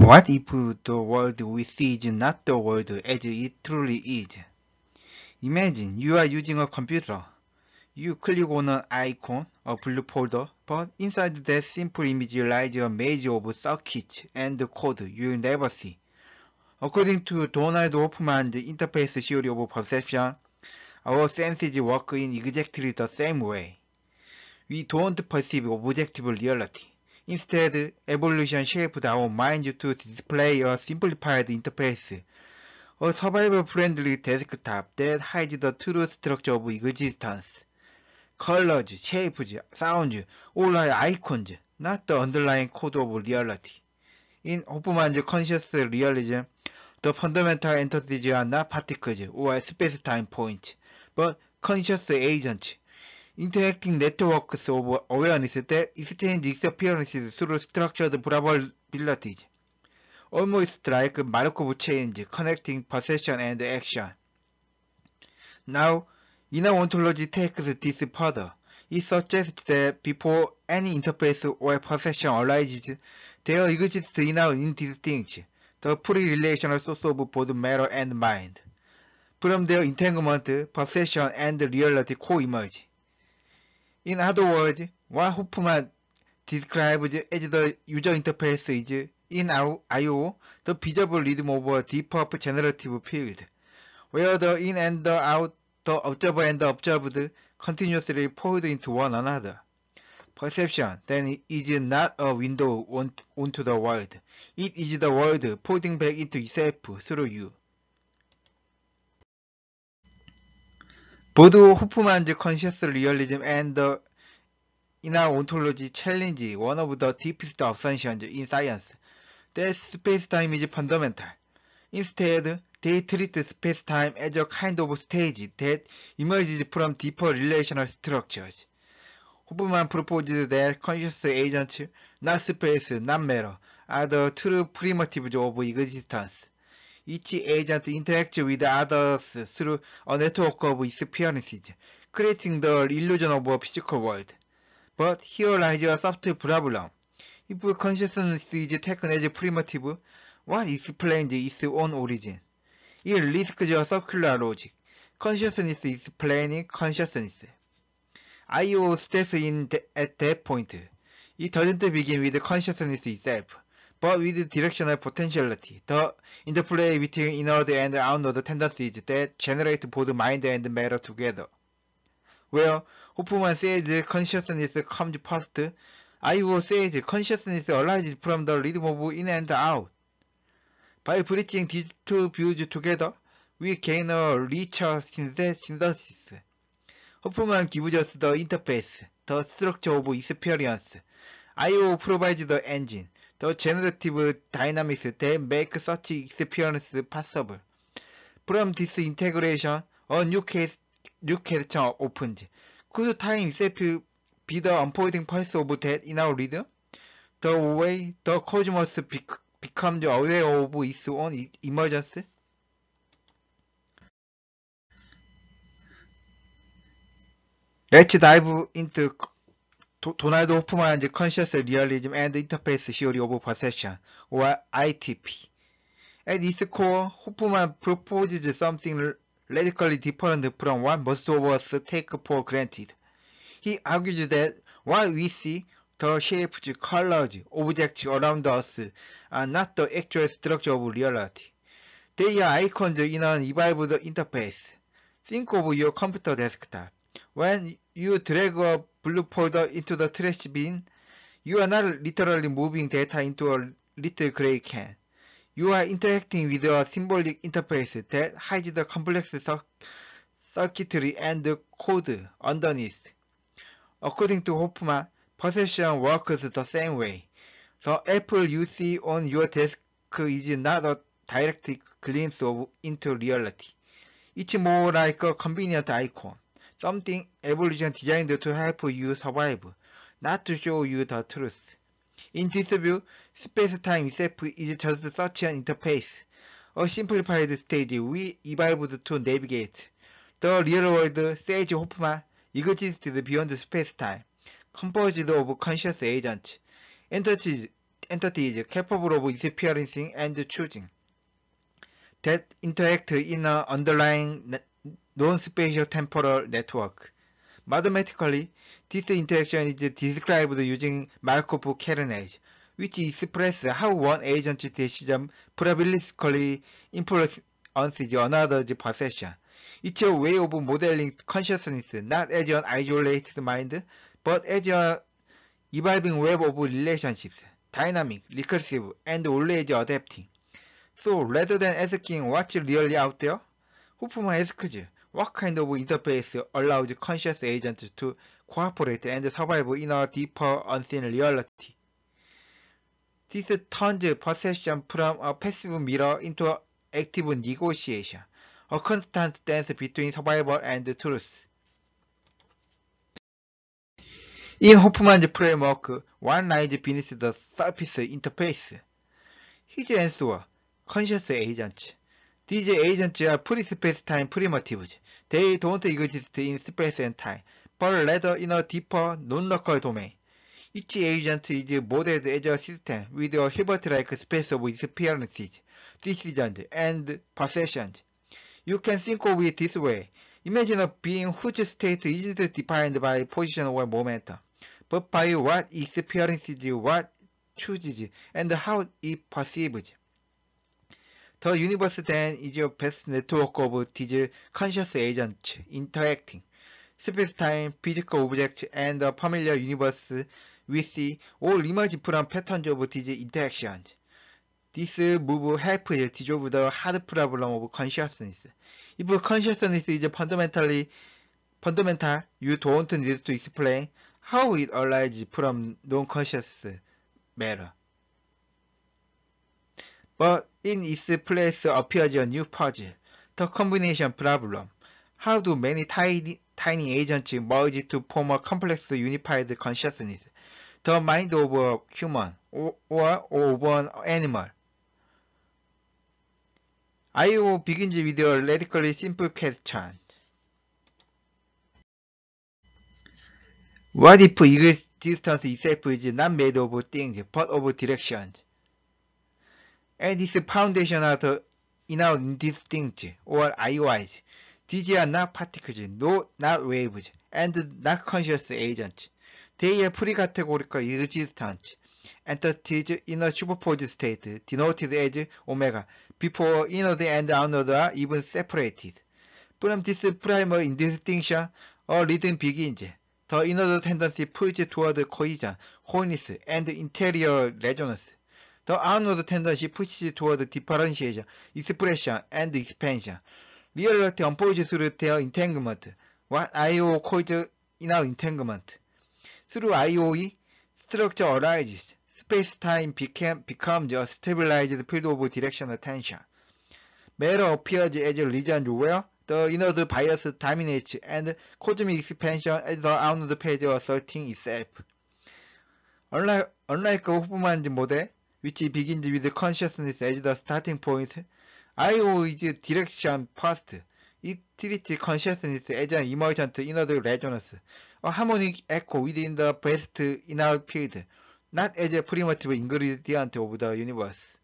What if the world we see is not the world as it truly is? Imagine you are using a computer. You click on an icon, a blue folder, but inside that simple image lies a maze of circuits and code you'll never see. According to Donald Hoffman's interface theory of perception, our senses work in exactly the same way. We don't perceive objective reality. Instead, evolution shaped our mind to display a simplified interface, a survival-friendly desktop that hides the true structure of existence. Colors, shapes, sounds, all are icons, not the underlying code of reality. In Hoffman's conscious realism, the fundamental entities are not particles or space-time points, but conscious agents, interacting networks of awareness that exchange experiences through structured probabilities, almost like Markov chains connecting perception and action. Now, inner ontology takes this further. It suggests that before any interface or perception arises, there exists inner indistinct, the pre-relational source of both matter and mind. From their entanglement, perception and reality co-emerge. In other words, what Hoffman describes as the user interface is, in I/O, the visible rhythm of a deeper generative field, where the in and the out, the observer and the observed, continuously fold into one another. Perception, then, is not a window onto the world. It is the world folding back into itself through you. Both Hoffman's conscious realism and the inner ontology challenge one of the deepest assumptions in science, that space-time is fundamental. Instead, they treat space-time as a kind of stage that emerges from deeper relational structures. Hoffman proposes that conscious agents, not space, not matter, are the true primitives of existence. Each agent interacts with others through a network of experiences, creating the illusion of a physical world. But here lies a subtle problem. If consciousness is taken as primitive, what explains its own origin? It risks a circular logic. Consciousness explaining consciousness. I/O steps in at that point. It doesn't begin with consciousness itself, but with directional potentiality, the interplay between inward and outward tendencies that generate both mind and matter together. Where Hoffman says consciousness comes first, I/O says consciousness arises from the rhythm of in and out. By bridging these two views together, we gain a richer synthesis. Hoffman gives us the interface, the structure of experience. I/O provides the engine, the generative dynamics that make such experience possible. From this integration, a new question opens. Could time itself be the unfolding pulse of that inner rhythm? The way the cosmos becomes aware of its own emergence? Let's dive into Donald Hoffman's conscious realism and interface theory of perception, or ITP. At its core, Hoffman proposes something radically different from what most of us take for granted. He argues that what we see, the shapes, colors, objects around us, are not the actual structure of reality. They are icons in an evolved interface. Think of your computer desktop. When you drag a blue folder into the trash bin, you are not literally moving data into a little gray can. You are interacting with a symbolic interface that hides the complex circuitry and code underneath. According to Hoffman, perception works the same way. The apple you see on your desk is not a direct glimpse into reality. It's more like a convenient icon, something evolution designed to help you survive, not to show you the truth. In this view, space-time itself is just such an interface, a simplified stage we evolved to navigate. The real world, says Hoffman, exists beyond space-time, composed of conscious agents, entities entities capable of experiencing and choosing that interact in an underlying non-spatial temporal network. Mathematically, this interaction is described using Markov-Karen-Edge, which expresses how one agent's decision probabilistically influences another's perception. It's a way of modeling consciousness not as an isolated mind, but as an evolving web of relationships, dynamic, recursive, and always adapting. So rather than asking what's really out there, Hoffman asks what kind of interface allows conscious agents to cooperate and survive in a deeper, unseen reality. This turns perception from a passive mirror into an active negotiation, a constant dance between survival and truth. In Hoffman's framework, one lies beneath the surface interface. His answer: conscious agents. These agents are pre-space-time primitives. They don't exist in space and time, but rather in a deeper, non-local domain. Each agent is modeled as a system with a Hilbert-like space of experiences, decisions, and perceptions. You can think of it this way. Imagine a being whose state isn't defined by position or momentum, but by what it experiences, what it chooses, and how it perceives. The universe then is a vast network of these conscious agents interacting. Space-time, physical objects, and the familiar universe we see all emerge from patterns of these interactions. This move helps dissolve the hard problem of consciousness. If consciousness is fundamental, you don't need to explain how it arises from non-conscious matter. But in its place appears a new puzzle, the combination problem. How do many tiny agents merge to form a complex unified consciousness, the mind of a human or of an animal? IO begins with a radically simple question. What if existence itself is not made of things, but of directions? And its foundation are the indistinct, or IOIs. These are not particles, not waves, and not conscious agents. They are pre-categorical existent entities in a superposed state, denoted as omega, before inward and outward are even separated. From this primal indistinction, a rhythm begins. The inward tendency pulls toward cohesion, wholeness, and interior resonance. The outward tendency pushes toward differentiation, expression, and expansion. Reality unfolds through their entanglement, what IO calls inner entanglement. Through IOE, structure arises. Space-time becomes a stabilized field of directional tension. Matter appears as a region where the inward bias dominates and cosmic expansion as the outward page asserting itself. Unlike Hoffman's model, which begins with consciousness as the starting point, IO is direction first. It treats consciousness as an emergent inward resonance, a harmonic echo within the vast inner field, not as a primitive ingredient of the universe.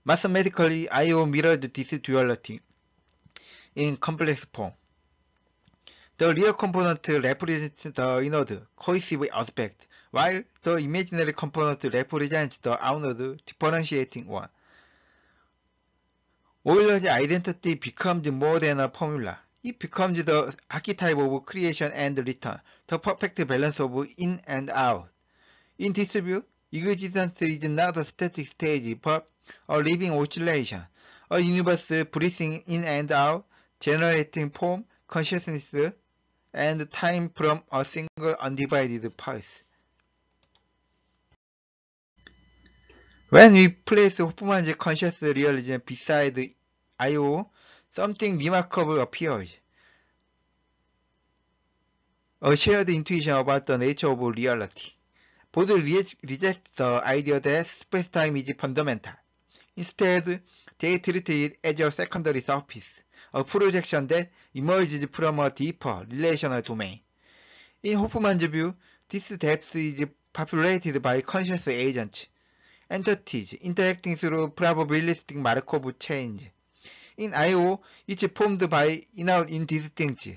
Mathematically, IO mirrors this duality in complex form. The real component represents the inward, cohesive aspect, while the imaginary component represents the outward, differentiating one. Euler's identity becomes more than a formula. It becomes the archetype of creation and return, the perfect balance of in and out. In this view, existence is not a static stage, but a living oscillation, a universe breathing in and out, generating form, consciousness, and time from a single undivided pulse. When we place Hoffman's conscious realism beside IO, something remarkable appears. A shared intuition about the nature of reality. Both reject the idea that space-time is fundamental. Instead, they treat it as a secondary surface, a projection that emerges from a deeper relational domain. In Hoffman's view, this depth is populated by conscious agents, entities interacting through probabilistic Markov chains. In I/O, it's formed by in-out indistinct,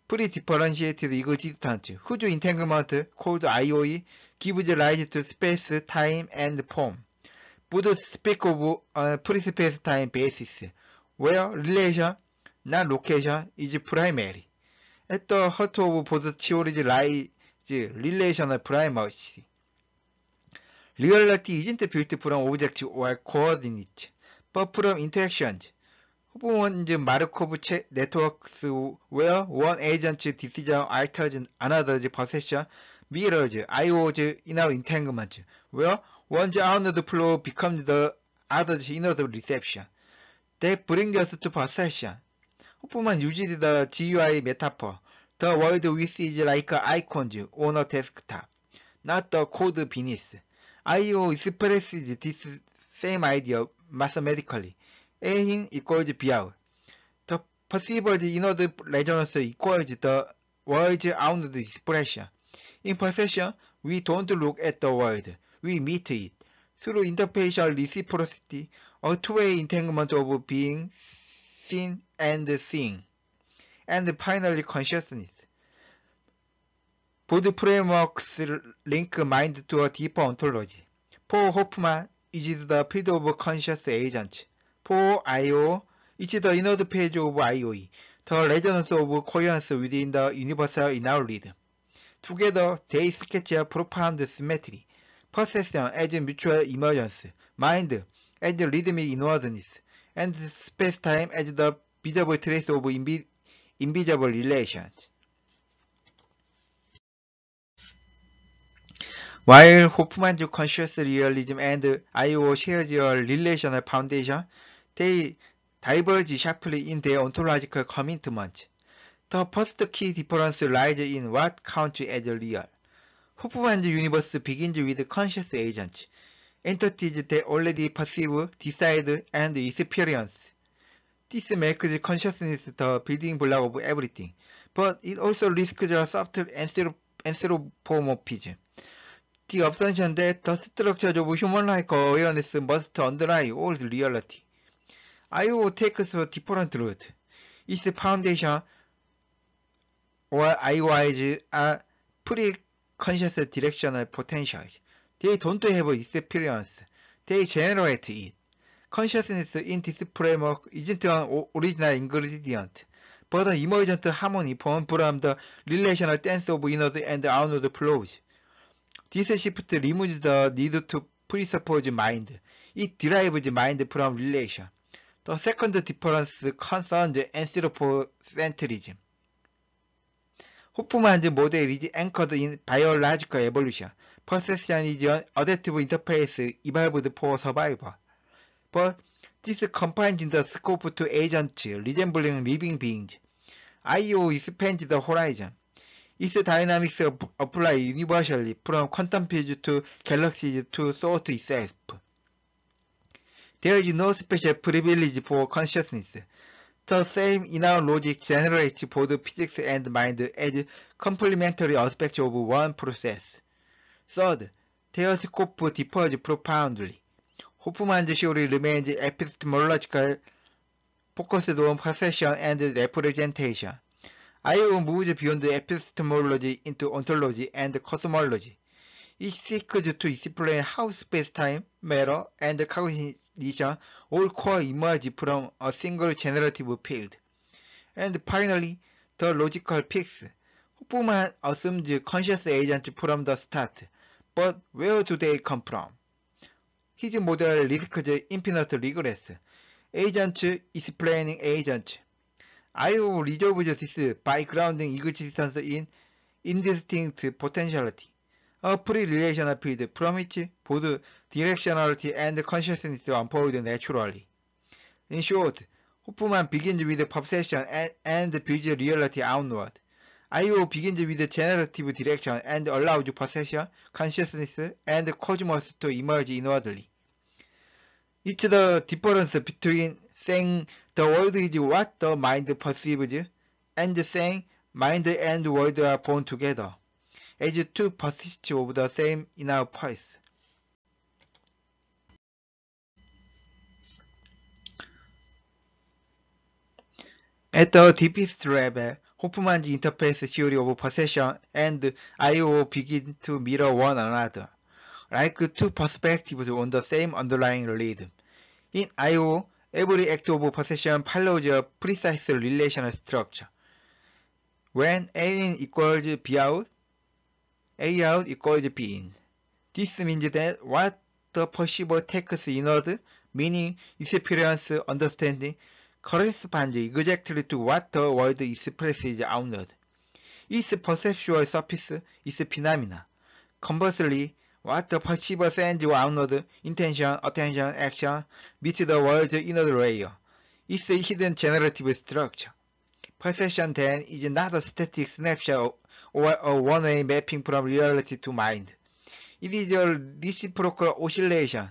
pre-differentiated existence, whose entanglement, called IOE, gives rise to space, time, and form. Buddha speaks of a pre-space-time basis, where relation, not location, is primary. At the heart of both theories lies relational primacy. Reality isn't built from objects or coordinates, but from interactions. Hoffman's Markov networks where one agent's decision alters another's perception mirrors I/O's inner entanglement, where one's outward flow becomes the other's inward reception. That brings us to perception. Hoffman uses the GUI metaphor. The world we see is like icons on a desktop, not the code beneath. I/O expresses this same idea mathematically. A equals BR. The perceived inward resonance equals the world's outward expression. In perception, we don't look at the world, we meet it. Through interfacial reciprocity, a two-way entanglement of being, seen, and seeing. And finally, consciousness. Both frameworks link mind to a deeper ontology. For Hoffman, it is the field of conscious agents. For I/O, it is the inward page of IOE, the resonance of coherence within the universal inner rhythm. Together, they sketch a profound symmetry, perception as mutual emergence, mind as rhythmic inwardness, and space-time as the visible trace of invisible relations. While Hoffman's conscious realism and I/O shares a relational foundation, they diverge sharply in their ontological commitments. The first key difference lies in what counts as real. Hoffman's universe begins with conscious agents, entities that already perceive, decide, and experience. This makes consciousness the building block of everything, but it also risks a subtle anthropomorphism. The assumption that the structures of human-like awareness must underlie all reality. I/O takes a different route. Its foundation, or IOIs, are pre-conscious directional potentials. They don't have experience. They generate it. Consciousness in this framework isn't an original ingredient, but an emergent harmony born from the relational dance of inward and outward flows. This shift removes the need to presuppose mind. It derives mind from relation. The second difference concerns anthropocentrism. Hoffman's model is anchored in biological evolution. Perception is an adaptive interface evolved for survival. But this confines the scope to agents resembling living beings. I/O expands the horizon. Its dynamics apply universally from quantum fields to galaxies to thought itself. There is no special privilege for consciousness. The same inner logic generates both physics and mind as complementary aspects of one process. Third, their scope differs profoundly. Hoffman's theory remains epistemological, focused on perception and representation. I/O moves beyond epistemology into ontology and cosmology. It seeks to explain how space-time, matter, and cognition all co-emerge from a single generative field. And finally, the logical fix. Hoffman assumes conscious agents from the start, but where do they come from? His model risks infinite regress. Agents explaining agents. I/O resolves this by grounding existence in indistinct potentiality, a pre-relational field from which both directionality and consciousness unfold naturally. In short, Hoffman begins with perception and builds reality outward. I/O begins with generative direction and allows perception, consciousness, and cosmos to emerge inwardly. It's the difference between saying the world is what the mind perceives and saying mind and world are born together. as two persists of the same inner pulse. At the deepest level, Hofmann's interface theory of possession and I/O begin to mirror one another, like two perspectives on the same underlying rhythm. In I/O, every act of possession follows a precise relational structure. When A in equals B out, A out equals B in. This means that what the perceiver takes inward, meaning experience, understanding, corresponds exactly to what the world expresses outward. Its perceptual surface is phenomena. Conversely, what the perceiver sends outward, intention, attention, action, meets the world's inner layer. It's a hidden generative structure. Perception then is not a static snapshot or a one-way mapping from reality to mind. It is a reciprocal oscillation,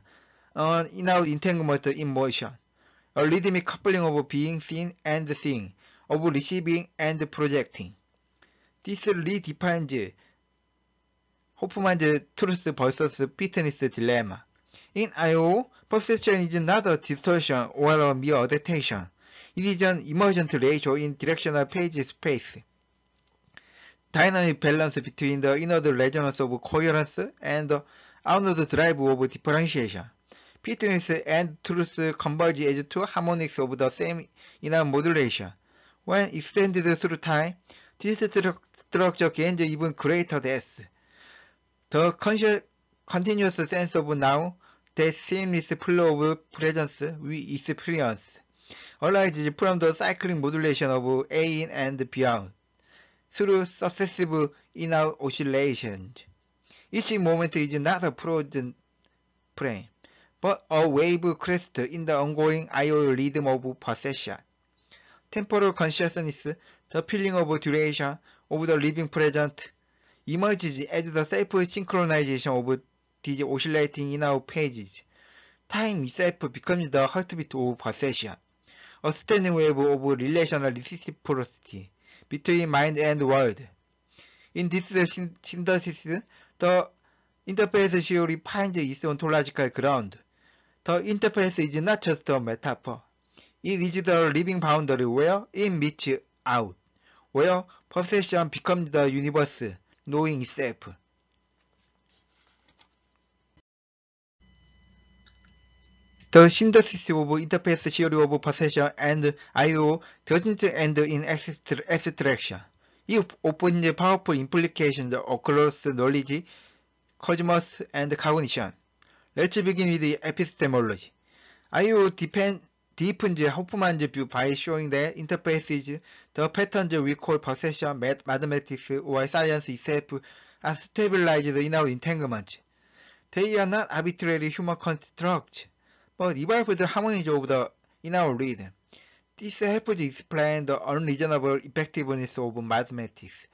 an inner entanglement in motion, a rhythmic coupling of being seen and seeing, of receiving and projecting. This redefines Hofmann's truth versus fitness dilemma. In I/O, perception is not a distortion or a mere adaptation. It is an emergent ratio in directional phase space. Dynamic balance between the inward resonance of coherence and the outward drive of differentiation. Fitness and truth converge as two harmonics of the same inner modulation. When extended through time, this structure gains even greater depth. The continuous sense of now, that seamless flow of presence we experience, arises from the cyclic modulation of A in and B out, through successive inner oscillations. Each moment is not a frozen frame, but a wave crest in the ongoing I/O rhythm of possession. Temporal consciousness, the feeling of duration, of the living present, emerges as the self-synchronization of these oscillating inner phases. Time itself becomes the heartbeat of possession, a standing wave of relational reciprocity between mind and world. In this synthesis, the interface theory finds its ontological ground. The interface is not just a metaphor. It is the living boundary where it meets out, where possession becomes the universe, knowing itself. The synthesis of interface theory of possession and I/O doesn't end in abstraction. It opens powerful implications across knowledge, cosmos, and cognition. Let's begin with the epistemology. I/O deepens Hofmann's view by showing that interface is the patterns we call possession, mathematics, or science itself are stabilized inner entanglements. They are not arbitrary human constructs, but evolved harmonies of the inner rhythm. This helps explain the unreasonable effectiveness of mathematics.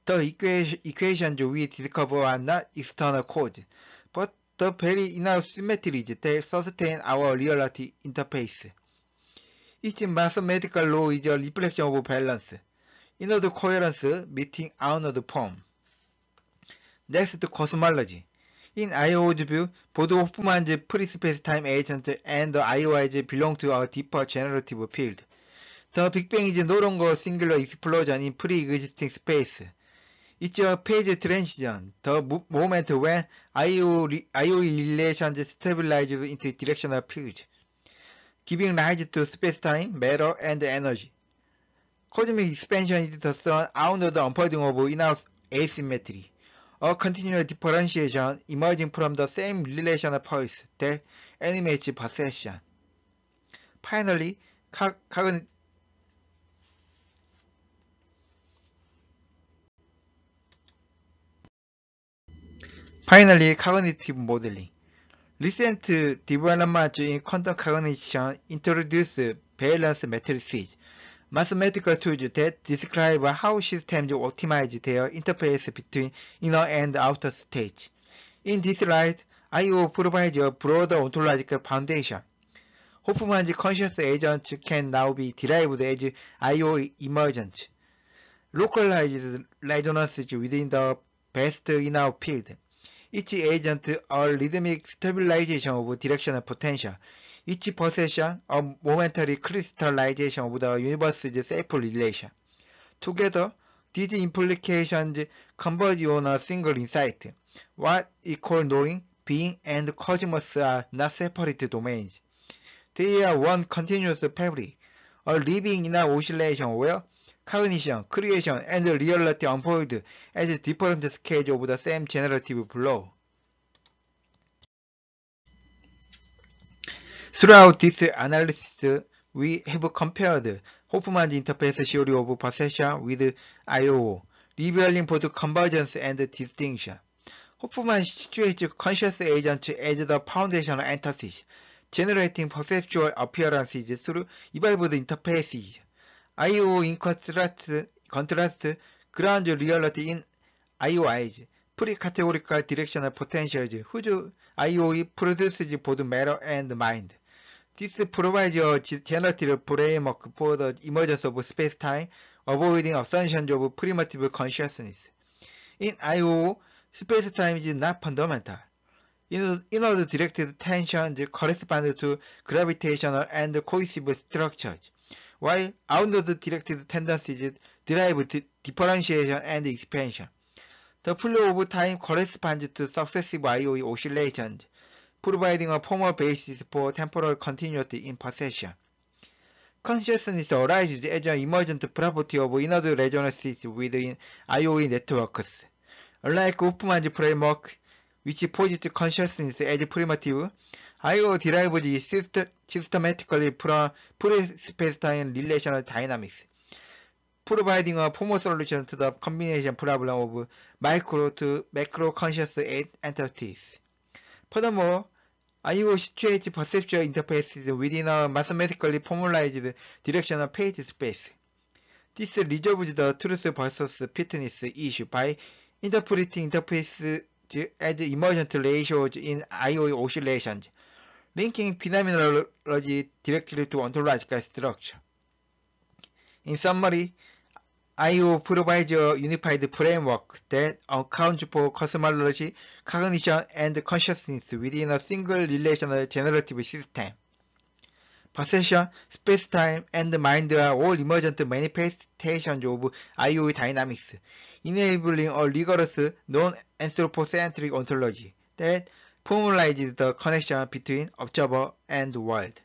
The equations we discover are not external causes, but the very inner symmetries that sustain our reality interface. Each mathematical law is a reflection of balance, inward coherence meeting outward form. Next, cosmology. In I/O's view, both Hofmann's pre-space-time agent and the I/Os belong to a deeper generative field. The Big Bang is no longer a singular explosion in pre-existing space. It's a phase transition, the moment when I/O relations stabilize into directional fields, giving rise to space-time, matter, and energy. Cosmic expansion is the sun outward unfolding of inner asymmetry, a continual differentiation emerging from the same relational pulse that animates possession. Finally, cognitive modeling. Recent developments in quantum cognition introduce valence matrices, mathematical tools that describe how systems optimize their interface between inner and outer states. In this light, I/O provides a broader ontological foundation. Hofmann's conscious agents can now be derived as I/O emergence, localized resonances within the best in our field. Each agent a rhythmic stabilization of directional potential. Each possession a momentary crystallization of the universe's self-relation. Together, these implications converge on a single insight. What we call knowing, being, and cosmos are not separate domains. They are one continuous fabric, a living inner oscillation where cognition, creation, and reality unfold as different scales of the same generative flow. Throughout this analysis, we have compared Hoffman's interface theory of perception with IOO, revealing both convergence and distinction. Hoffman situates conscious agents as the foundational entities, generating perceptual appearances through evolved interfaces. IOO in contrast grounds reality in IOIs, pre-categorical directional potentials whose IOE produces both matter and mind. This provides a generative framework for the emergence of space-time, avoiding assumptions of primitive consciousness. In IOO, space-time is not fundamental. Inward-directed tensions correspond to gravitational and cohesive structures, while outward-directed tendencies derive differentiation and expansion. The flow of time corresponds to successive IOE oscillations, providing a formal basis for temporal continuity in perception. Consciousness arises as an emergent property of inward resonances within IOE networks. Unlike Hoffman's framework, which posits consciousness as primitive, IO derives systematically from pre-spacetime relational dynamics, providing a formal solution to the combination problem of micro to macro conscious entities. Furthermore, IO situates perceptual interfaces within a mathematically formalized directional phase space. This resolves the truth versus fitness issue by interpreting interfaces as emergent ratios in IO oscillations, linking phenomenology directly to ontological structure. In summary, IO provides a unified framework that accounts for cosmology, cognition, and consciousness within a single relational generative system. Perception, space-time, and mind are all emergent manifestations of IO dynamics, enabling a rigorous, non-anthropocentric ontology that formalizes the connection between observer and world.